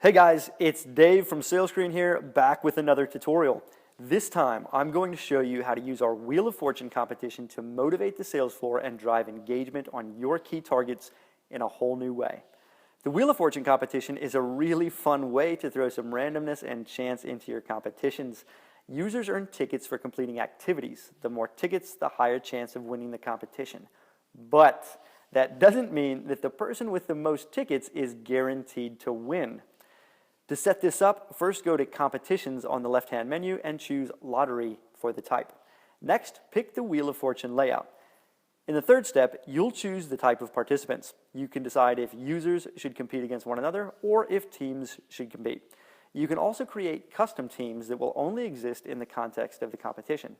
Hey guys, it's Dave from SalesScreen here, back with another tutorial. This time, I'm going to show you how to use our Wheel of Fortune competition to motivate the sales floor and drive engagement on your key targets in a whole new way. The Wheel of Fortune competition is a really fun way to throw some randomness and chance into your competitions. Users earn tickets for completing activities. The more tickets, the higher chance of winning the competition. But that doesn't mean that the person with the most tickets is guaranteed to win. To set this up, first go to Competitions on the left-hand menu and choose Lottery for the type. Next, pick the Wheel of Fortune layout. In the third step, you'll choose the type of participants. You can decide if users should compete against one another or if teams should compete. You can also create custom teams that will only exist in the context of the competition.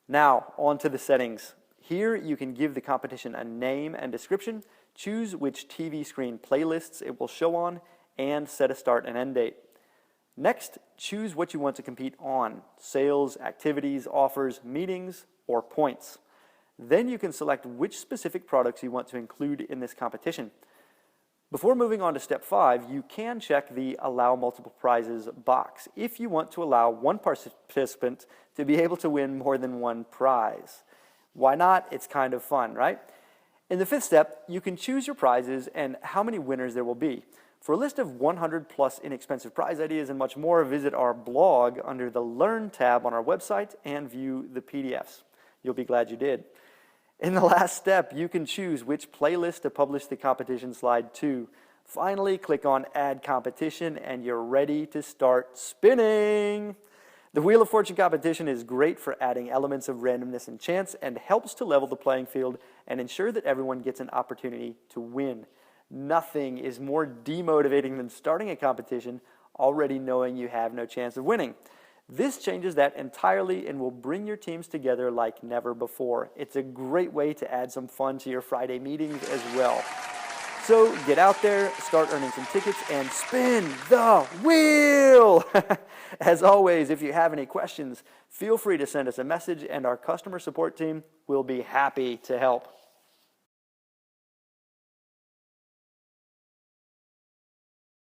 Now, on to the settings. Here, you can give the competition a name and description, choose which TV screen playlists it will show on, and set a start and end date. Next, choose what you want to compete on: sales, activities, offers, meetings, or points. Then you can select which specific products you want to include in this competition. Before moving on to step 5, you can check the Allow Multiple Prizes box if you want to allow one participant to be able to win more than one prize. Why not? It's kind of fun, right? In the 5th step, you can choose your prizes and how many winners there will be. For a list of 100 plus inexpensive prize ideas and much more, visit our blog under the Learn tab on our website and view the PDFs. You'll be glad you did. In the last step, you can choose which playlist to publish the competition slide to. Finally, click on Add Competition and you're ready to start spinning. The Wheel of Fortune competition is great for adding elements of randomness and chance and helps to level the playing field and ensure that everyone gets an opportunity to win. Nothing is more demotivating than starting a competition already knowing you have no chance of winning. This changes that entirely and will bring your teams together like never before. It's a great way to add some fun to your Friday meetings as well. So get out there, start earning some tickets, and spin the wheel! As always, if you have any questions, feel free to send us a message and our customer support team will be happy to help.